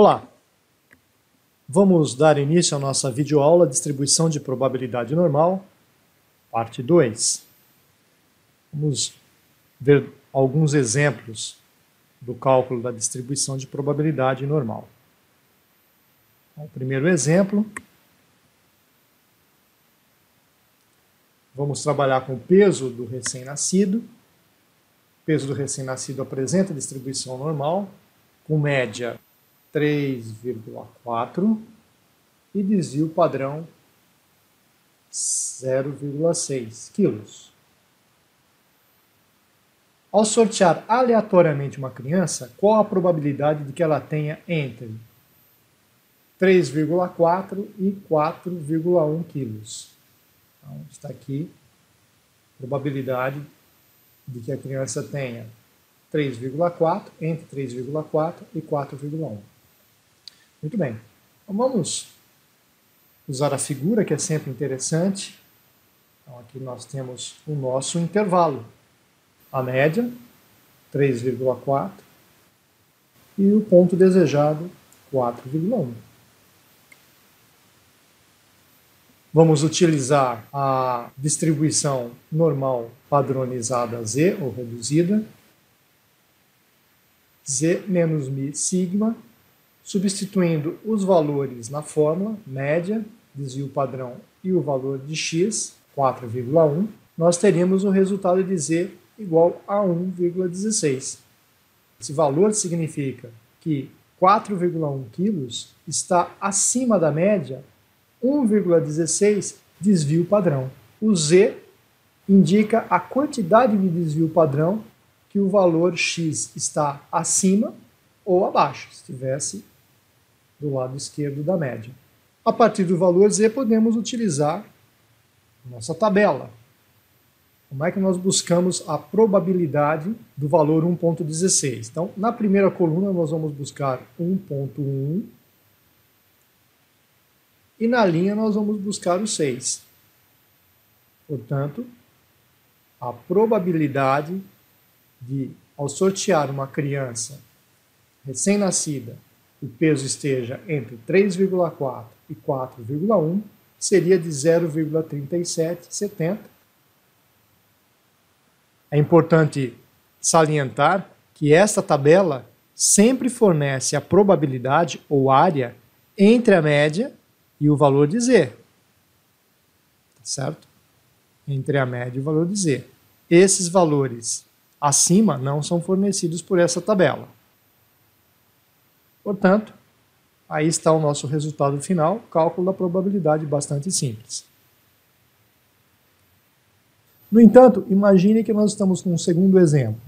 Olá! Vamos dar início à nossa videoaula Distribuição de Probabilidade Normal, parte 2. Vamos ver alguns exemplos do cálculo da distribuição de probabilidade normal. O primeiro exemplo, vamos trabalhar com o peso do recém-nascido. O peso do recém-nascido apresenta distribuição normal, com média 3,4 e desvio padrão 0,6 quilos. Ao sortear aleatoriamente uma criança, qual a probabilidade de que ela tenha entre 3,4 e 4,1 quilos? Então, está aqui a probabilidade de que a criança tenha 3,4, entre 3,4 e 4,1. Muito bem. Então, vamos usar a figura, que é sempre interessante. Então, aqui nós temos o nosso intervalo. A média, 3,4, e o ponto desejado, 4,1. Vamos utilizar a distribuição normal padronizada Z, ou reduzida. Z menos μ sigma, substituindo os valores na fórmula, média, desvio padrão e o valor de x, 4,1, nós teríamos o resultado de Z igual a 1,16. Esse valor significa que 4,1 quilos está acima da média, 1,16 desvio padrão. O Z indica a quantidade de desvio padrão que o valor x está acima ou abaixo, se estivesse do lado esquerdo da média. A partir do valor Z, podemos utilizar nossa tabela. Como é que nós buscamos a probabilidade do valor 1,16? Então, na primeira coluna, nós vamos buscar 1,1 e na linha nós vamos buscar o 6. Portanto, a probabilidade de, ao sortear uma criança recém-nascida, o peso esteja entre 3,4 e 4,1, seria de 0,3770. É importante salientar que esta tabela sempre fornece a probabilidade ou área entre a média e o valor de Z. Certo? Entre a média e o valor de Z. Esses valores acima não são fornecidos por essa tabela. Portanto, aí está o nosso resultado final, cálculo da probabilidade bastante simples. No entanto, imagine que nós estamos com um segundo exemplo.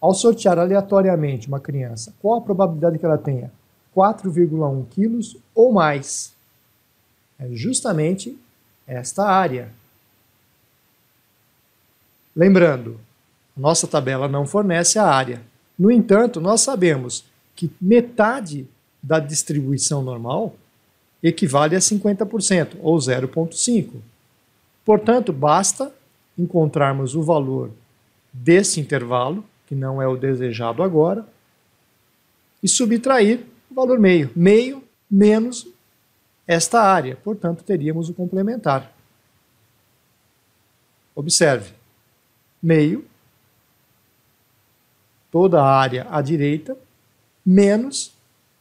Ao sortear aleatoriamente uma criança, qual a probabilidade que ela tenha 4,1 quilos ou mais? É justamente esta área. Lembrando, nossa tabela não fornece a área. No entanto, nós sabemos que metade da distribuição normal equivale a 50%, ou 0,5. Portanto, basta encontrarmos o valor desse intervalo, que não é o desejado agora, e subtrair o valor meio. Meio menos esta área. Portanto, teríamos o complementar. Observe. Meio, toda a área à direita, menos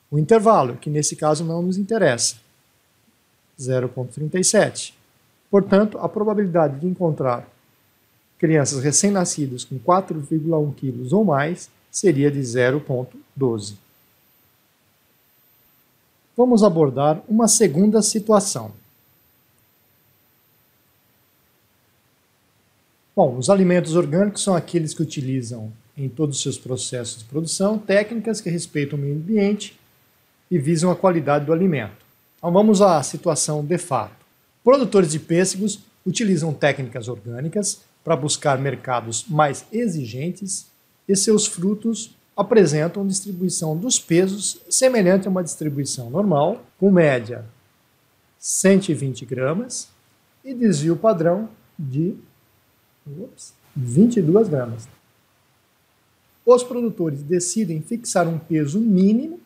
o intervalo, que nesse caso não nos interessa, 0,37. Portanto, a probabilidade de encontrar crianças recém-nascidas com 4,1 quilos ou mais seria de 0,12. Vamos abordar uma segunda situação. Bom, os alimentos orgânicos são aqueles que utilizam em todos os seus processos de produção técnicas que respeitam o meio ambiente e visam a qualidade do alimento. Então vamos à situação de fato. Produtores de pêssegos utilizam técnicas orgânicas para buscar mercados mais exigentes e seus frutos apresentam distribuição dos pesos semelhante a uma distribuição normal, com média 120 gramas e desvio padrão de 22 gramas. Os produtores decidem fixar um peso mínimo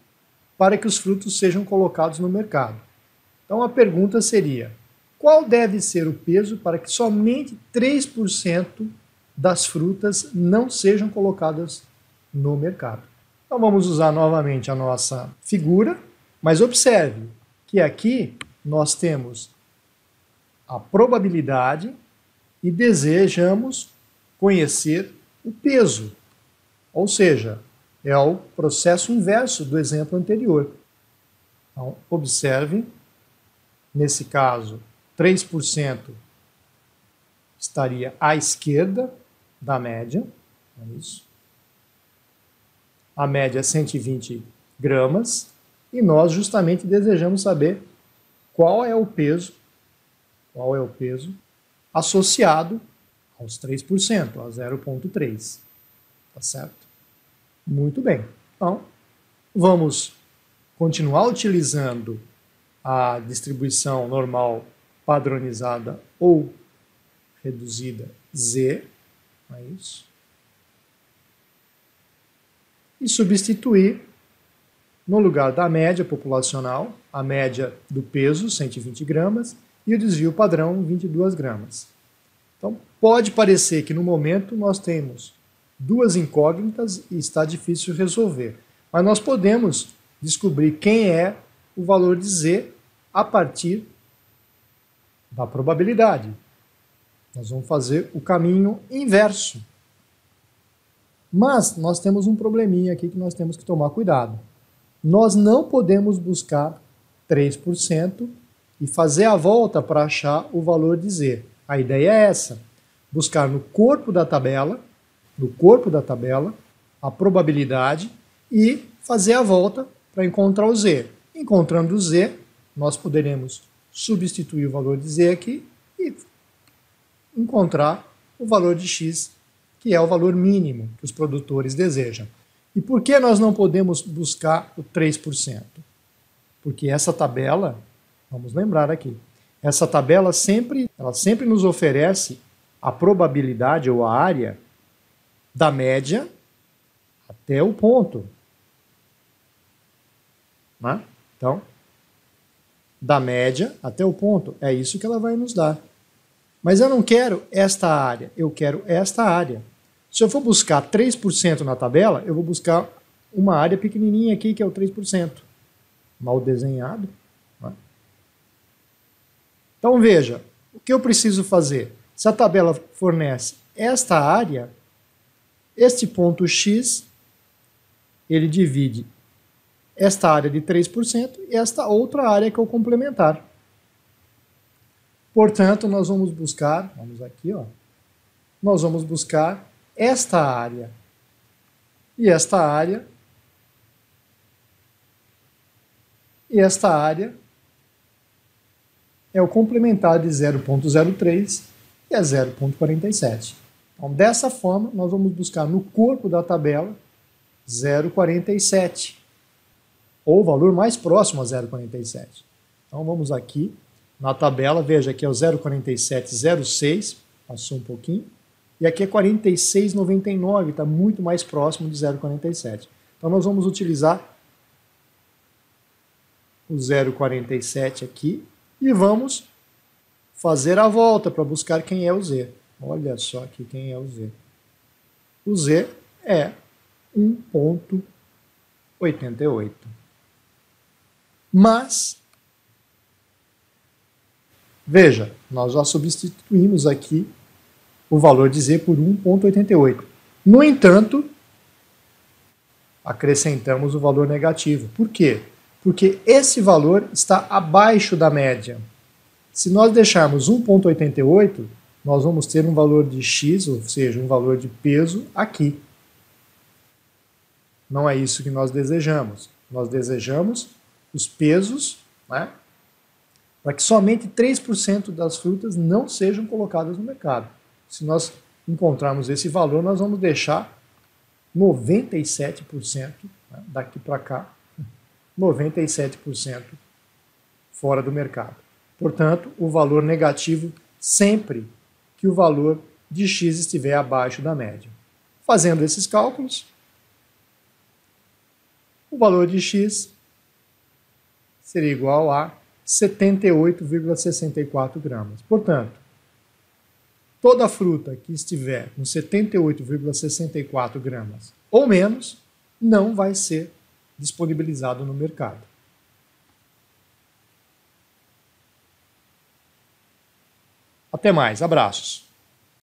para que os frutos sejam colocados no mercado. Então a pergunta seria: qual deve ser o peso para que somente 3% das frutas não sejam colocadas no mercado? Então vamos usar novamente a nossa figura, mas observe que aqui nós temos a probabilidade e desejamos conhecer o peso. Ou seja, é o processo inverso do exemplo anterior. Então, observe, nesse caso, 3% estaria à esquerda da média. É isso. A média é 120 gramas e nós justamente desejamos saber qual é o peso associado aos 3%, a 0,3. Tá certo? Muito bem. Então, vamos continuar utilizando a distribuição normal padronizada ou reduzida Z, é isso, e substituir no lugar da média populacional, a média do peso, 120 gramas, e o desvio padrão, 22 gramas. Então, pode parecer que no momento nós temos duas incógnitas e está difícil resolver, mas nós podemos descobrir quem é o valor de Z a partir da probabilidade. Nós vamos fazer o caminho inverso. Mas nós temos um probleminha aqui que nós temos que tomar cuidado. Nós não podemos buscar 3% e fazer a volta para achar o valor de Z. A ideia é essa: buscar no corpo da tabela, a probabilidade e fazer a volta para encontrar o Z. Encontrando o Z, nós poderemos substituir o valor de Z aqui e encontrar o valor de X, que é o valor mínimo que os produtores desejam. E por que nós não podemos buscar o 3%? Porque essa tabela, vamos lembrar aqui, essa tabela sempre nos oferece a probabilidade ou a área da média até o ponto. Né? Então, da média até o ponto, é isso que ela vai nos dar. Mas eu não quero esta área, eu quero esta área. Se eu for buscar 3% na tabela, eu vou buscar uma área pequenininha aqui, que é o 3%. Mal desenhado. Né? Então veja, o que eu preciso fazer? Se a tabela fornece esta área, este ponto X, ele divide esta área de 3% e esta outra área que é o complementar. Portanto, nós vamos buscar, vamos aqui, ó, nós vamos buscar esta área e esta área e esta área é o complementar de 0,03 e é 0,47. Então, dessa forma, nós vamos buscar no corpo da tabela 0,47, ou o valor mais próximo a 0,47. Então, vamos aqui na tabela, veja que é o 0,4706, passou um pouquinho, e aqui é 46,99, está muito mais próximo de 0,47. Então, nós vamos utilizar o 0,47 aqui e vamos fazer a volta para buscar quem é o Z. Olha só aqui quem é o Z. O Z é 1,88. Mas, veja, nós já substituímos aqui o valor de Z por 1,88. No entanto, acrescentamos o valor negativo. Por quê? Porque esse valor está abaixo da média. Se nós deixarmos 1,88, nós vamos ter um valor de X, ou seja, um valor de peso aqui. Não é isso que nós desejamos. Nós desejamos os pesos, né, para que somente 3% das frutas não sejam colocadas no mercado. Se nós encontrarmos esse valor, nós vamos deixar 97%, né, daqui para cá, 97% fora do mercado. Portanto, o valor negativo sempre que o valor de X estiver abaixo da média. Fazendo esses cálculos, o valor de X seria igual a 78,64 gramas. Portanto, toda fruta que estiver com 78,64 gramas ou menos não vai ser disponibilizado no mercado. Até mais, abraços.